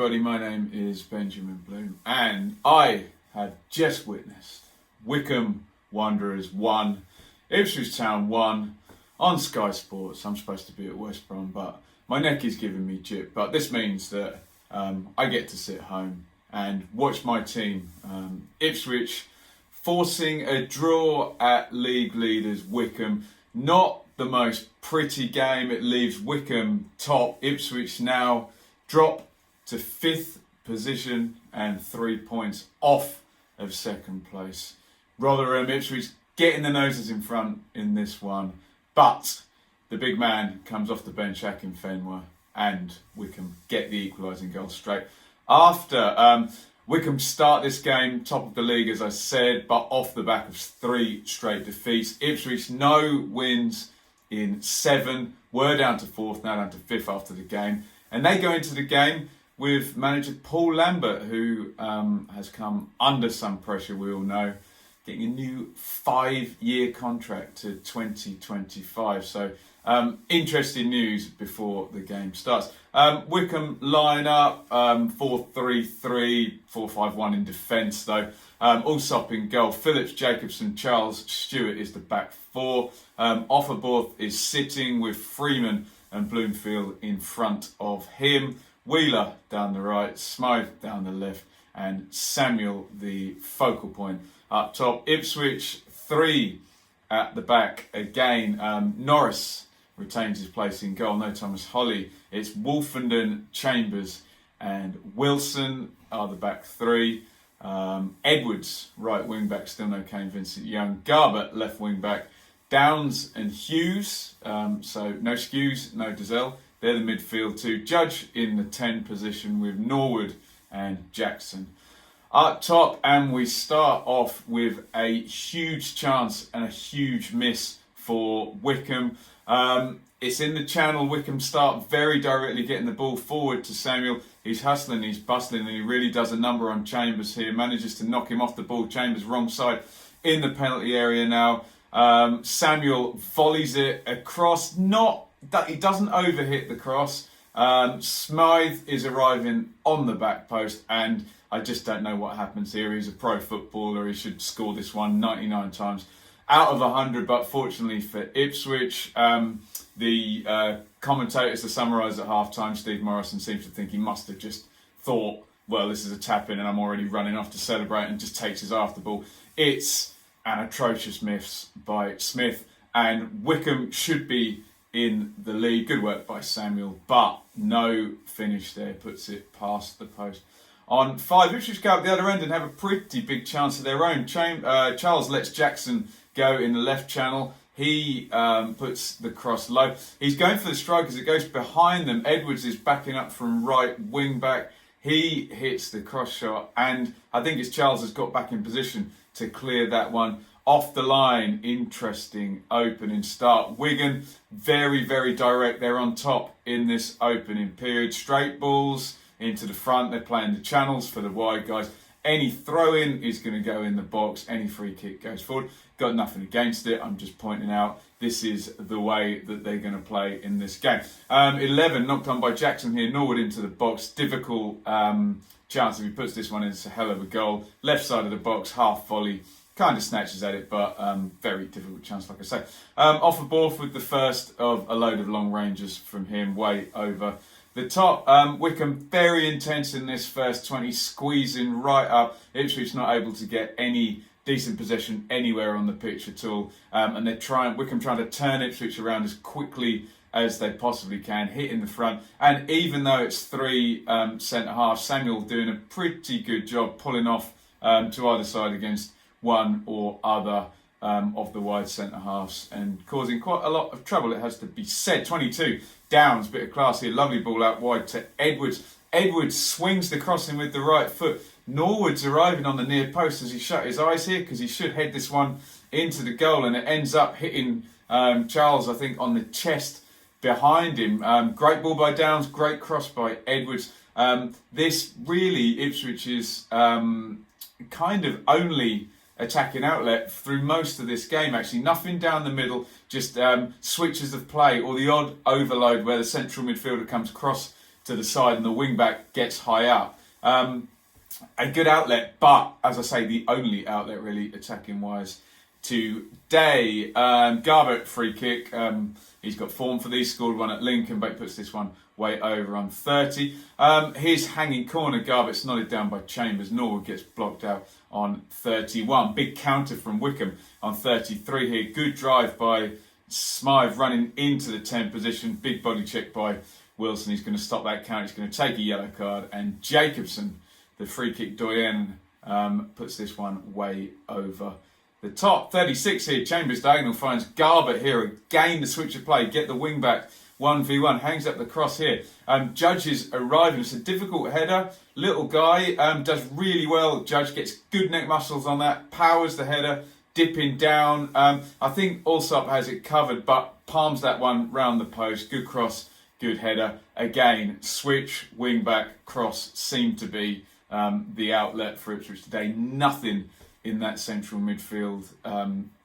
everybody, my name is Benjamin Bloom and I have just witnessed Wycombe Wanderers 1, Ipswich Town 1 on Sky Sports. I'm supposed to be at West Brom, but my neck is giving me jip. But this means that I get to sit home and watch my team, Ipswich, forcing a draw at league leaders Wycombe. Not the most pretty game. It leaves Wycombe top. Ipswich now drop to 5th position and 3 points off of second place. Rotherham, Ipswich getting the noses in front in this one, but the big man comes off the bench, Akinfenwa, and Wycombe get the equalising goal straight after. Wycombe start this game top of the league, as I said, but off the back of 3 straight defeats. Ipswich no wins in 7. We're down to 4th, now down to 5th after the game. And they go into the game with manager Paul Lambert, who has come under some pressure, we all know, getting a new 5-year contract to 2025. So interesting news before the game starts. Wycombe line up 4-3-3, 4-5-1 in defence though. Allsop in goal. Phillips, Jacobson, Charles, Stewart is the back 4. Offerborth is sitting with Freeman and Bloomfield in front of him. Wheeler down the right, Smythe down the left, and Samuel the focal point up top. Ipswich 3 at the back again. Norris retains his place in goal. No Thomas Holly. It's Wolfenden, Chambers, and Wilson are the back 3. Edwards, right wing back, still no Kane Vincent Young. Garbutt, left wing back. Downs and Hughes, so no Skews, no Dazelle. They're the midfield 2. Judge in the 10 position with Norwood and Jackson up top, and we start off with a huge chance and a huge miss for Wycombe. It's in the channel. Wycombe start very directly getting the ball forward to Samuel. He's hustling, he's bustling, and he really does a number on Chambers here. Manages to knock him off the ball. Chambers wrong side in the penalty area now. Samuel volleys it across. He doesn't overhit the cross. Smythe is arriving on the back post, and I just don't know what happens here. He's a pro footballer. He should score this one 99 times out of 100. But fortunately for Ipswich, the commentators to summarise at half-time, Steve Morrison seems to think he must have just thought, well, this is a tap-in and I'm already running off to celebrate, and just takes his eye off the ball. It's an atrocious miss by Smith, and Wycombe should be in the lead. Good work by Samuel, but no finish there, puts it past the post. On 5, Ipswich go up the other end and have a pretty big chance of their own. Charles lets Jackson go in the left channel. He puts the cross low. He's going for the strike as it goes behind them. Edwards is backing up from right wing back. He hits the cross shot, and I think it's Charles has got back in position to clear that one off the line. Interesting opening start. Wigan, very, very direct. They're on top in this opening period. Straight balls into the front. They're playing the channels for the wide guys. Any throw-in is going to go in the box. Any free kick goes forward. Got nothing against it. I'm just pointing out this is the way that they're going to play in this game. 11 knocked on by Jackson here. Norwood into the box. Difficult chance. If he puts this one in, it's a hell of a goal. Left side of the box, half volley. Kind of snatches at it, but very difficult chance, like I say. Offerborth with the first of a load of long ranges from him, way over the top. Wycombe very intense in this first 20, squeezing right up. Ipswich not able to get any decent possession anywhere on the pitch at all, and Wycombe trying to turn Ipswich around as quickly as they possibly can, hit in the front. And even though it's 3 centre-halves, Samuel doing a pretty good job pulling off to either side against one or other of the wide centre-halves and causing quite a lot of trouble, it has to be said. 22, Downs, bit of class here, lovely ball out wide to Edwards. Edwards swings the crossing with the right foot. Norwood's arriving on the near post as he shut his eyes here, because he should head this one into the goal, and it ends up hitting Charles, I think, on the chest behind him. Great ball by Downs, great cross by Edwards. This really Ipswich's kind of only attacking outlet through most of this game, actually. Nothing down the middle, just switches of play or the odd overload where the central midfielder comes across to the side and the wing back gets high up. A good outlet, but as I say, the only outlet really attacking wise today. Garbutt free kick. He's got form for these. Scored one at Lincoln, but he puts this one way over on 30. His hanging corner, Garbutt's nodded down by Chambers. Norwood gets blocked out on 31. Big counter from Wycombe on 33 here. Good drive by Smythe running into the 10 position. Big body check by Wilson. He's going to stop that count. He's going to take a yellow card. And Jacobson, the free kick doyen, puts this one way over the top. 36 here. Chambers diagonal finds Garbutt here. Again, the switch of play. Get the wing back. 1v1. Hangs up the cross here. Judge is arriving. It's a difficult header. Little guy. Does really well. Judge gets good neck muscles on that. Powers the header. Dipping down. I think Allsop has it covered, but palms that one round the post. Good cross. Good header. Again, switch, wing back, cross seemed to be the outlet for Ipswich today. Nothing in that central midfield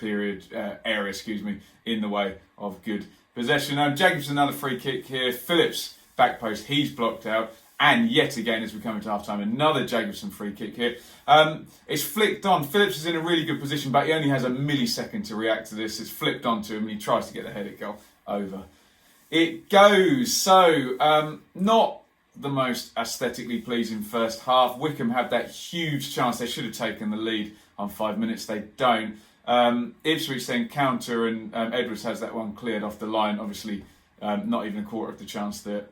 area, in the way of good possession. Jacobson, another free kick here. Phillips, back post, he's blocked out. And yet again, as we come into half time, another Jacobson free kick here. It's flicked on. Phillips is in a really good position, but he only has a millisecond to react to this. It's flipped onto him and he tries to get the headed goal over. It goes. So, not the most aesthetically pleasing first half. Wycombe had that huge chance. They should have taken the lead on 5 minutes. They don't. Ipswich then counter and Edwards has that one cleared off the line. Obviously, not even a quarter of the chance that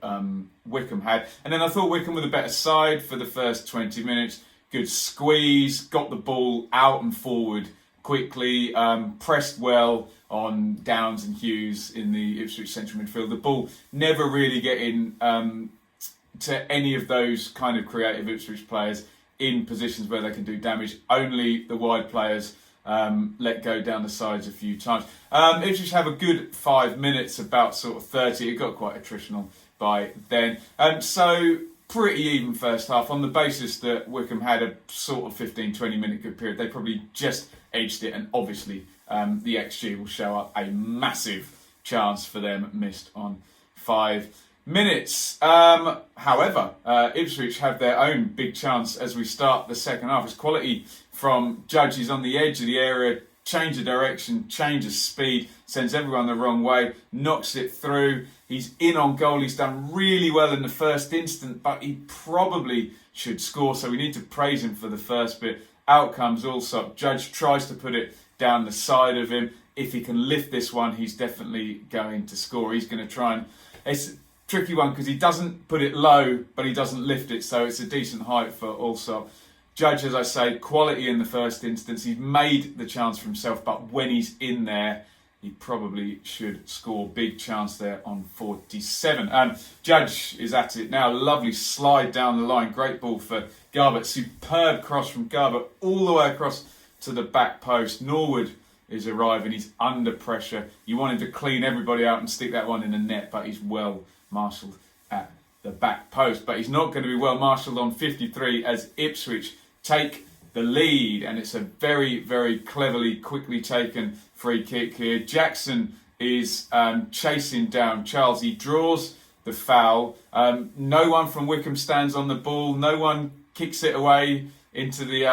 Wycombe had. And then I thought Wycombe were the better side for the first 20 minutes. Good squeeze, got the ball out and forward quickly, pressed well on Downs and Hughes in the Ipswich central midfield. The ball never really getting to any of those kind of creative Ipswich players in positions where they can do damage. Only the wide players let go down the sides a few times. Ipswich have a good 5 minutes, about sort of 30. It got quite attritional by then. So pretty even first half on the basis that Wycombe had a sort of 15-20 minute good period. They probably just edged it, and obviously the XG will show up. A massive chance for them missed on 5 minutes. However, Ipswich have their own big chance as we start the second half. It's quality from Judge. He's on the edge of the area, change of direction, change of speed, sends everyone the wrong way, knocks it through. He's in on goal. He's done really well in the first instant, but he probably should score, so we need to praise him for the first bit. Out comes Allsop. Judge tries to put it down the side of him. If he can lift this one, he's definitely going to score. He's going to try and... It's a tricky one because he doesn't put it low, but he doesn't lift it, so it's a decent height for Allsop. Judge, as I say, quality in the first instance. He's made the chance for himself, but when he's in there, he probably should score. Big chance there on 47. Judge is at it now. Lovely slide down the line. Great ball for Garbutt. Superb cross from Garbutt all the way across to the back post. Norwood is arriving. He's under pressure. You want him to clean everybody out and stick that one in the net, but he's well marshalled at the back post. But he's not going to be well marshalled on 53 as Ipswich take the lead, and it's a very, very cleverly, quickly taken free kick here. Jackson is chasing down Charles. He draws the foul. No one from Wycombe stands on the ball. No one kicks it away into the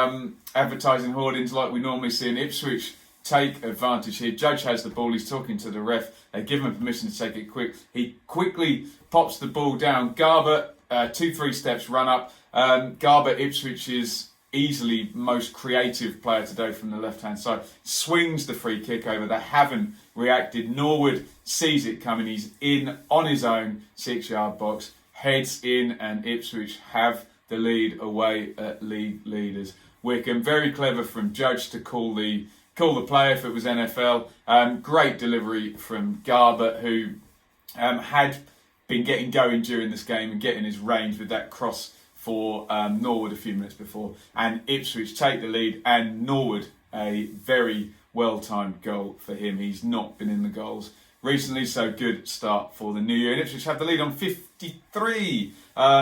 advertising hoardings like we normally see in Ipswich. Take advantage here. Judge has the ball. He's talking to the ref. They give him permission to take it quick. He quickly pops the ball down. Garbutt, 2-3 steps run up. Garbutt, Ipswich's easily most creative player today from the left-hand side, swings the free kick over. They haven't reacted. Norwood sees it coming. He's in on his own 6-yard box, heads in, and Ipswich have the lead away at league leaders. Wycombe, very clever from Judge to call the play if it was NFL. Great delivery from Garbutt, who had been getting going during this game and getting his range with that cross for Norwood a few minutes before. And Ipswich take the lead, and Norwood, a very well-timed goal for him. He's not been in the goals recently, so good start for the new year. And Ipswich have the lead on 53.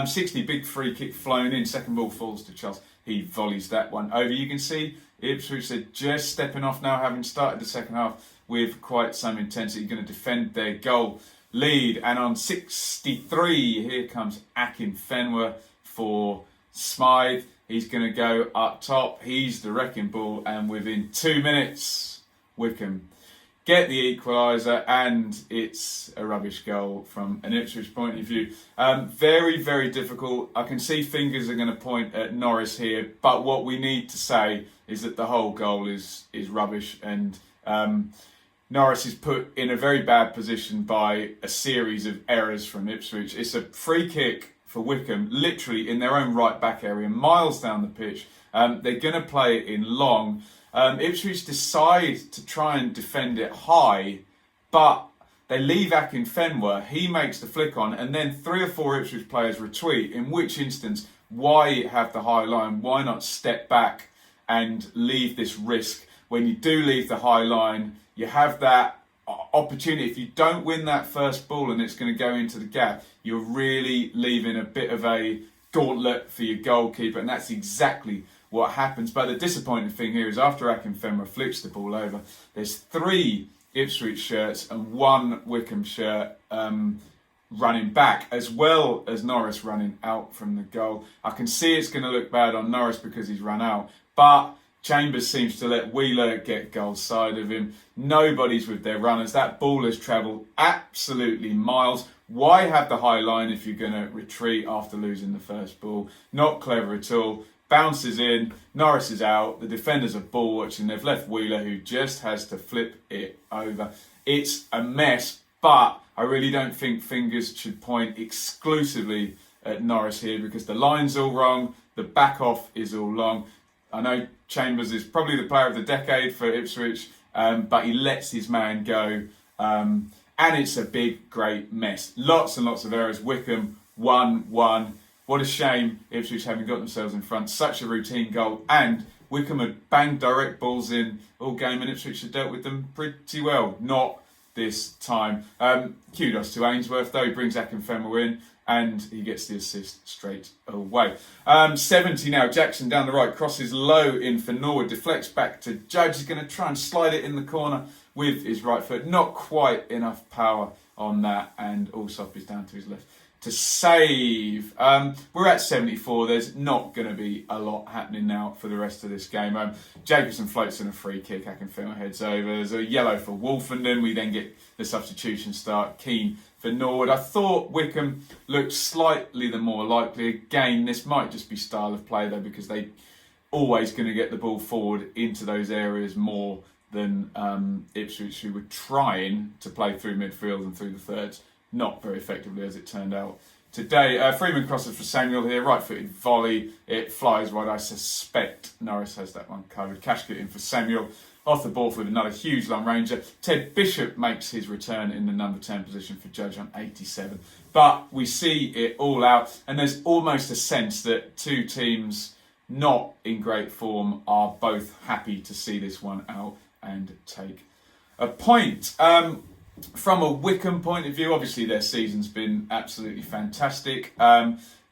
60, big free kick flown in. Second ball falls to Charles. He volleys that one over. You can see Ipswich are just stepping off now, having started the second half with quite some intensity. Going to defend their goal lead. And on 63, here comes Akinfenwa for Smythe. He's going to go up top. He's the wrecking ball. And within 2 minutes, Wycombe get the equaliser, and it's a rubbish goal from an Ipswich point of view. Very, very difficult. I can see fingers are going to point at Norris here, but what we need to say is that the whole goal is rubbish, and Norris is put in a very bad position by a series of errors from Ipswich. It's a free kick for Wycombe, literally in their own right back area, miles down the pitch. They're going to play it in long. Ipswich decide to try and defend it high, but they leave Akinfenwa. He makes the flick on, and then 3 or 4 Ipswich players retreat, in which instance, why have the high line? Why not step back and leave this risk? When you do leave the high line, you have that opportunity. If you don't win that first ball and it's going to go into the gap, you're really leaving a bit of a gauntlet for your goalkeeper, and that's exactly what happens. But the disappointing thing here is after Akinfenwa flicks the ball over, there's 3 Ipswich shirts and 1 Wycombe shirt running back, as well as Norris running out from the goal. I can see it's going to look bad on Norris because he's run out, but Chambers seems to let Wheeler get goal side of him. Nobody's with their runners. That ball has travelled absolutely miles. Why have the high line if you're going to retreat after losing the first ball? Not clever at all. Bounces in, Norris is out, the defenders are ball watching, they've left Wheeler, who just has to flip it over. It's a mess, but I really don't think fingers should point exclusively at Norris here, because the line's all wrong, the back off is all wrong. I know Chambers is probably the player of the decade for Ipswich, but he lets his man go, and it's a big, great mess. Lots and lots of errors. Wycombe 1-1. What a shame Ipswich haven't got themselves in front. Such a routine goal. And Wycombe had banged direct balls in all game, and Ipswich had dealt with them pretty well. Not this time. Kudos to Ainsworth, though. He brings Akinfenwa in, and he gets the assist straight away. 70 now. Jackson down the right. Crosses low in for Norwood. Deflects back to Judge. He's going to try and slide it in the corner with his right foot. Not quite enough power on that. And Allsop is down to his left to save. We're at 74. There's not going to be a lot happening now for the rest of this game. Jacobson floats in a free kick. Akinfenwa heads over. There's a yellow for Wolfenden. We then get the substitution start. Keane for Norwood. I thought Wycombe looked slightly the more likely. Again, this might just be style of play though, because they always going to get the ball forward into those areas more than Ipswich, who were trying to play through midfield and through the thirds. Not very effectively, as it turned out today. Freeman crosses for Samuel here, right-footed volley. It flies wide. I suspect Norris has that one covered. Cashkit in for Samuel. Off the ball with another huge long ranger. Ted Bishop makes his return in the number 10 position for Judge on 87. But we see it all out, and there's almost a sense that 2 teams not in great form are both happy to see this one out and take a point. From a Wycombe point of view, obviously their season's been absolutely fantastic.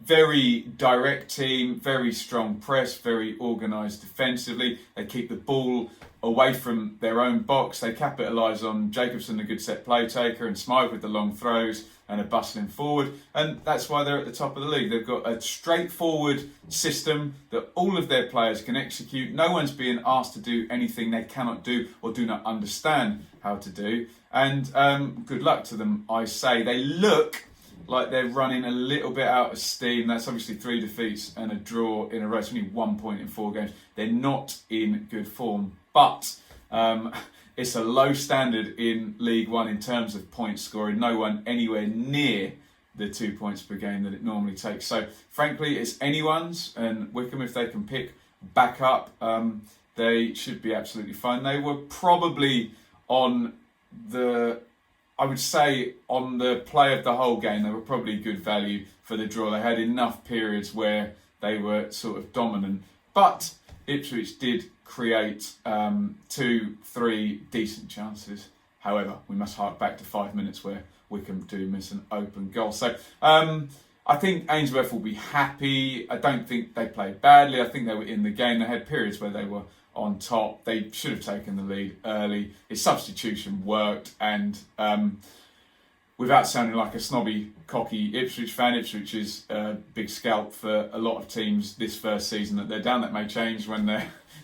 Very direct team, very strong press, very organised defensively. They keep the ball away from their own box. They capitalise on Jacobson, the good set play taker, and Smythe with the long throws and a bustling forward. And that's why they're at the top of the league. They've got a straightforward system that all of their players can execute. No one's being asked to do anything they cannot do or do not understand how to do. And good luck to them, I say. They look like they're running a little bit out of steam. That's obviously 3 defeats and a draw in a row. It's only 1 point in 4 games. They're not in good form. But it's a low standard in League One in terms of point scoring. No one anywhere near the 2 points per game that it normally takes. So, frankly, it's anyone's. And Wycombe, if they can pick back up, they should be absolutely fine. They were probably on the play of the whole game, they were probably good value for the draw. They had enough periods where they were sort of dominant. But Ipswich did create 2-3 decent chances. However, we must hark back to 5 minutes where Wycombe do miss an open goal. So I think Ainsworth will be happy. I don't think they played badly. I think they were in the game. They had periods where they were on top. They should have taken the lead early. His substitution worked, and without sounding like a snobby, cocky Ipswich fan, Ipswich is a big scalp for a lot of teams this first season that they're down. That may change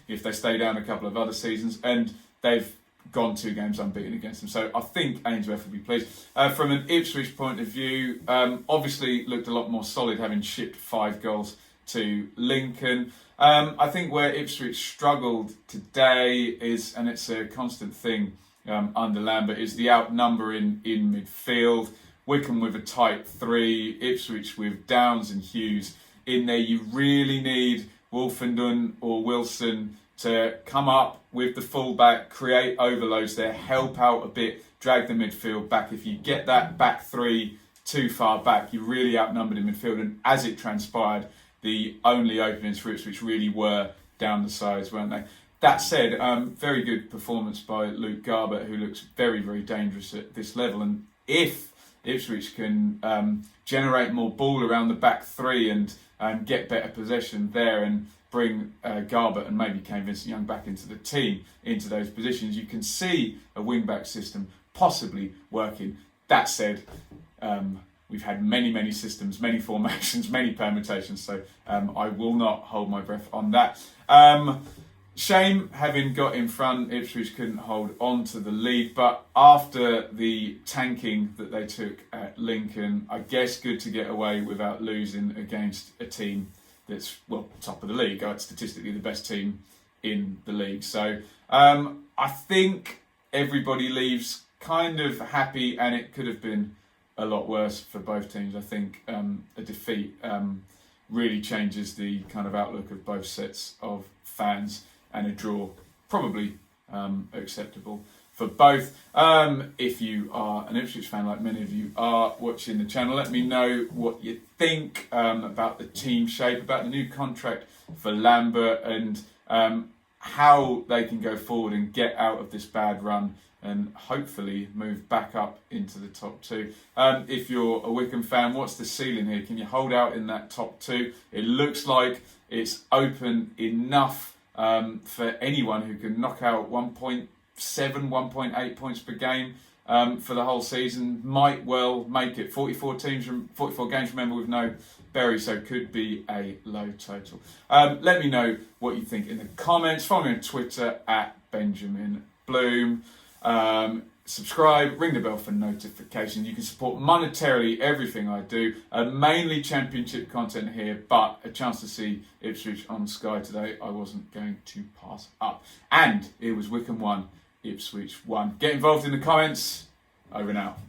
if they stay down a couple of other seasons, and they've gone 2 games unbeaten against them. So I think Ainsworth will be pleased. From an Ipswich point of view, obviously looked a lot more solid, having shipped 5 goals to Lincoln. I think where Ipswich struggled today is, and it's a constant thing under Lambert, is the outnumbering in midfield. Wycombe with a tight 3, Ipswich with Downs and Hughes in there. You really need Wolfenden or Wilson to come up with the fullback, create overloads there, help out a bit, drag the midfield back. If you get that back 3 too far back, you're really outnumbered in midfield. And as it transpired, the only openings for Ipswich really were down the sides, weren't they? That said, very good performance by Luke Garbett, who looks very, very dangerous at this level. And if Ipswich can generate more ball around the back 3 and get better possession there and bring Garbett and maybe Kane Vincent-Young back into the team, into those positions, you can see a wing-back system possibly working. That said, we've had many, many systems, many formations, many permutations, so I will not hold my breath on that. Shame having got in front, Ipswich couldn't hold on to the lead, but after the tanking that they took at Lincoln, I guess good to get away without losing against a team that's, well, top of the league. It's statistically the best team in the league. So I think everybody leaves kind of happy, and it could have been a lot worse for both teams. I think a defeat really changes the kind of outlook of both sets of fans, and a draw probably acceptable for both. If you are an Ipswich fan, like many of you are watching the channel, let me know what you think about the team shape, about the new contract for Lambert, and how they can go forward and get out of this bad run and hopefully move back up into the top 2. If you're a Wycombe fan, what's the ceiling here? Can you hold out in that top 2? It looks like it's open enough for anyone who can knock out 1.7, 1.8 points per game for the whole season. Might well make it. 44 games, remember, with no Berry, so could be a low total. Let me know what you think in the comments. Follow me on Twitter at Benjamin Bloom. Subscribe, ring the bell for notifications. You can support monetarily everything I do. Mainly championship content here, but a chance to see Ipswich on Sky today I wasn't going to pass up. And it was Wycombe 1, Ipswich 1. Get involved in the comments. Over and out.